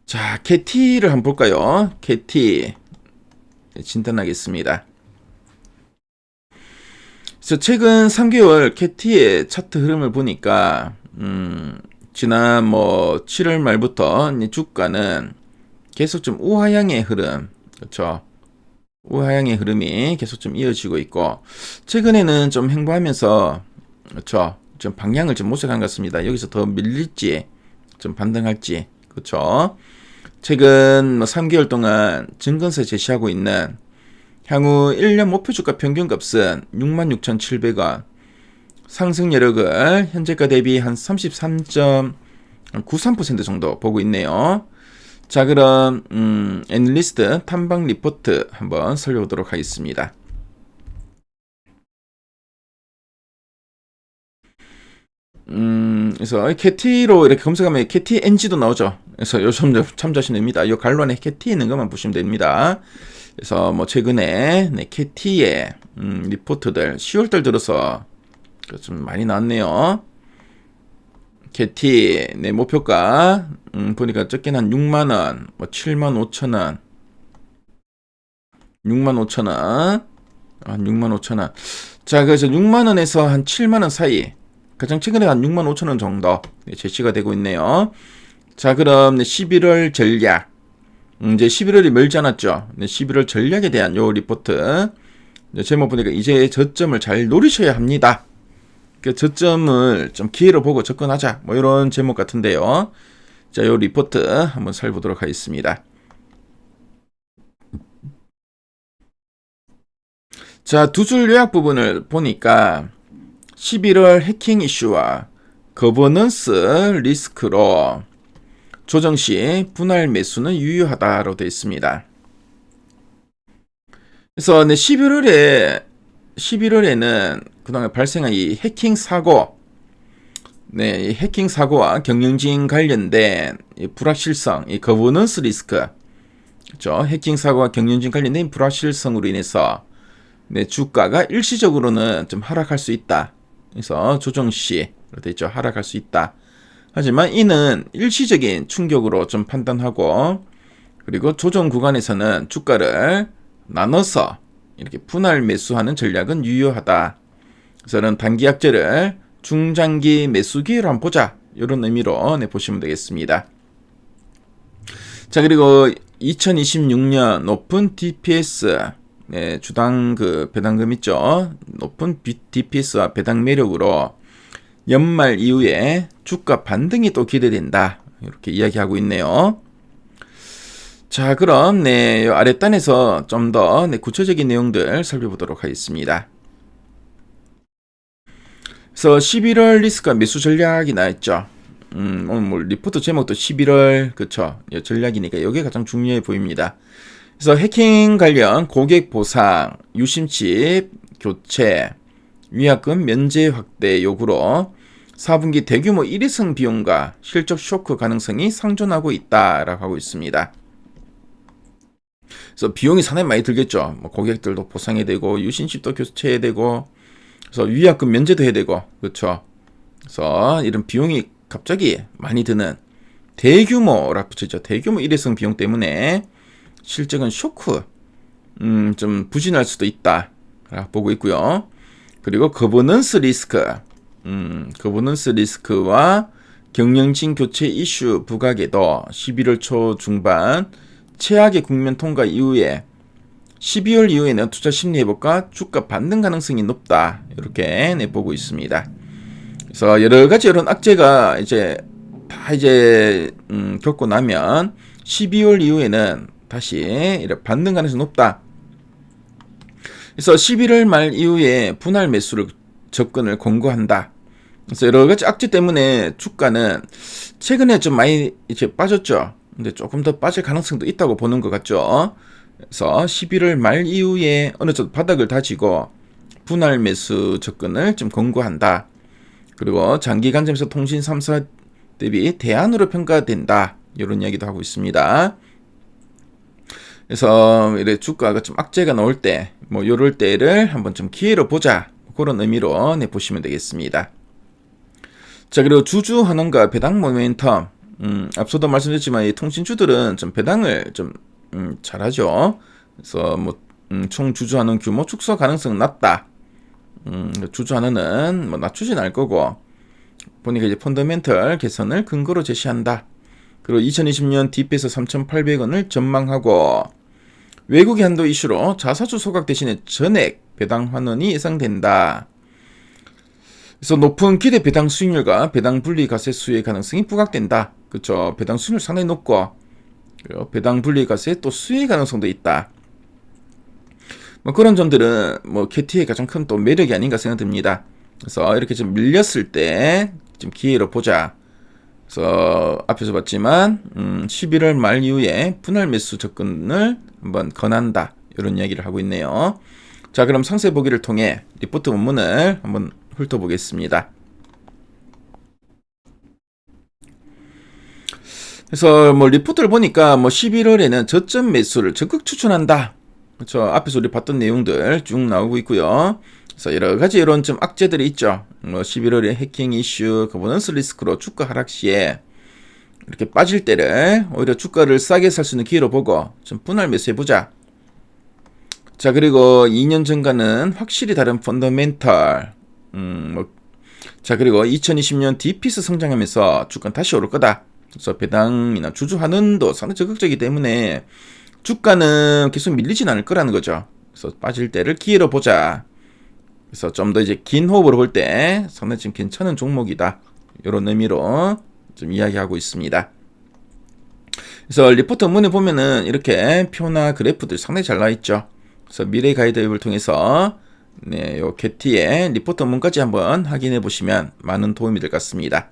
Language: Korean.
자, 캐티를 한번 볼까요? 캐티 진단하겠습니다. 그래서 최근 3개월 캐티의 차트 흐름을 보니까 지난 7월 말부터 주가는 계속 좀 우하향의 흐름, 그렇죠? 우하향의 흐름이 계속 좀 이어지고 있고, 최근에는 좀 횡보하면서, 그렇죠? 좀 방향을 좀 모색한 것 같습니다. 여기서 더 밀릴지, 좀 반등할지, 그렇죠? 최근 3개월 동안 증권사에 제시하고 있는 향후 1년 목표 주가 평균값은 66,700원, 상승 여력을 현재가 대비 한 33.93% 정도 보고 있네요. 자, 그럼 애널리스트 탐방 리포트 한번 살펴보도록 하겠습니다. 그래서 캐티로 이렇게 검색하면 캐티 NG도 나오죠. 그래서 요즘 참조하시면 됩니다. 이 갈론에 캐티 있는 것만 보시면 됩니다. 그래서 최근에 캐티의 리포트들 10월달 들어서 좀 많이 나왔네요. 캐티 내 목표가 보니까 적게는 한 6만원, 75,000원, 65,000원, 65,000원. 자, 그래서 6만원에서 한 7만원 사이, 가장 최근에 한 65,000원 정도 제시가 되고 있네요. 자, 그럼 11월 전략, 이제 11월이 멀지 않았죠. 11월 전략에 대한 요 리포트 제목 보니까 이제 저점을 잘 노리셔야 합니다. 그 저점을 좀 기회로 보고 접근하자, 이런 제목 같은데요. 자, 요 리포트 한번 살펴보도록 하겠습니다. 자, 두 줄 요약 부분을 보니까 11월 해킹 이슈와 거버넌스 리스크로 조정 시 분할 매수는 유효하다로 되어 있습니다. 그래서 11월에는 그동안 발생한 이 해킹 사고, 이 해킹 사고와 경영진 관련된 이 불확실성, 이 거버넌스 리스크, 그렇죠? 해킹 사고와 경영진 관련된 불확실성으로 인해서 주가가 일시적으로는 좀 하락할 수 있다. 그래서 조정 시로 되어 있죠. 하락할 수 있다. 하지만 이는 일시적인 충격으로 좀 판단하고, 그리고 조정 구간에서는 주가를 나눠서 이렇게 분할 매수하는 전략은 유효하다. 그래서는 단기 약재를 중장기 매수 기회로 한번 보자, 이런 의미로 보시면 되겠습니다. 자, 그리고 2026년 높은 DPS, 주당 배당금 있죠. 높은 DPS와 배당 매력으로 연말 이후에 주가 반등이 또 기대된다, 이렇게 이야기하고 있네요. 자, 그럼 아랫단에서 좀 더 구체적인 내용들 살펴보도록 하겠습니다. 그래서 11월 리스크가 매수 전략이 나왔죠. 오늘 리포트 제목도 11월, 그쵸, 전략이니까 이게 가장 중요해 보입니다. 그래서 해킹 관련 고객 보상, 유심칩 교체, 위약금 면제 확대 요구로 4분기 대규모 일회성 비용과 실적 쇼크 가능성이 상존하고 있다라고 하고 있습니다. 그래서 비용이 상당히 많이 들겠죠. 고객들도 보상해야 되고, 유심칩도 교체해야 되고, 그래서 위약금 면제도 해야 되고, 그렇죠. 그래서 이런 비용이 갑자기 많이 드는 대규모라 붙여있죠. 대규모 일회성 비용 때문에 실적은 쇼크, 좀 부진할 수도 있다 보고 있고요. 그리고 거버넌스 리스크와 경영진 교체 이슈 부각에도 11월 초 중반 최악의 국면 통과 이후에 12월 이후에는 투자 심리 회복과 주가 반등 가능성이 높다, 이렇게 보고 있습니다. 그래서 여러 가지 이런 악재가 다 겪고 나면 12월 이후에는 다시 이렇게 반등 가능성이 높다. 그래서 11월 말 이후에 분할 매수를 접근을 권고한다. 그래서 여러 가지 악재 때문에 주가는 최근에 좀 많이 빠졌죠. 근데 조금 더 빠질 가능성도 있다고 보는 것 같죠. 그래서 11월 말 이후에 어느 정도 바닥을 다지고 분할 매수 접근을 좀 권고한다. 그리고 장기 관점에서 통신 3사 대비 대안으로 평가된다, 이런 이야기도 하고 있습니다. 그래서 이래 주가가 좀 악재가 나올 때, 요럴 때를 한번 좀 기회로 보자, 그런 의미로 보시면 되겠습니다. 자, 그리고 주주 환원과 배당 모멘텀, 앞서도 말씀드렸지만 이 통신주들은 좀 배당을 좀 잘하죠. 그래서 뭐 총 주주환원 규모 축소 가능성 낮다. 주주환원은 뭐 낮추진 않을 거고 보니까 이제 펀더멘털 개선을 근거로 제시한다. 그리고 2020년 DPS 3,800원을 전망하고 외국의 한도 이슈로 자사주 소각 대신에 전액 배당 환원이 예상된다. 그래서 높은 기대 배당 수익률과 배당 분리 과세 수의 가능성이 부각된다. 그렇죠. 배당 수익률 상당히 높고 배당 분리 과세 또 수의 가능성도 있다. 뭐 그런 점들은 뭐 KT의 가장 큰 또 매력이 아닌가 생각됩니다. 그래서 이렇게 좀 밀렸을 때 좀 기회로 보자. 그래서 앞에서 봤지만 11월 말 이후에 분할 매수 접근을 한번 권한다. 이런 이야기를 하고 있네요. 자, 그럼 상세 보기를 통해 리포트 원문을 한번 훑어보겠습니다. 그래서 뭐 리포트를 보니까 뭐 11월에는 저점 매수를 적극 추천한다. 그렇죠. 앞에서 우리 봤던 내용들 쭉 나오고 있고요. 그래서 여러 가지 이런 좀 악재들이 있죠. 뭐 11월에 해킹 이슈, 거버넌스 리스크로 주가 하락 시에 이렇게 빠질 때를 오히려 주가를 싸게 살 수 있는 기회로 보고 좀 분할 매수해보자. 자, 그리고 2년 전과는 확실히 다른 펀더멘털. 자, 그리고 2020년 DPS 성장하면서 주가는 다시 오를 거다. 그래서 배당이나 주주 환원도 상당히 적극적이기 때문에 주가는 계속 밀리진 않을 거라는 거죠. 그래서 빠질 때를 기회로 보자. 그래서 좀 더 이제 긴 호흡으로 볼 때 상당히 지금 괜찮은 종목이다. 이런 의미로 좀 이야기하고 있습니다. 그래서 리포트 문에 보면은 이렇게 표나 그래프들 상당히 잘 나와 있죠. 그래서 미래 가이드 앱을 통해서 요 캐티의 리포트 문까지 한번 확인해 보시면 많은 도움이 될 것 같습니다.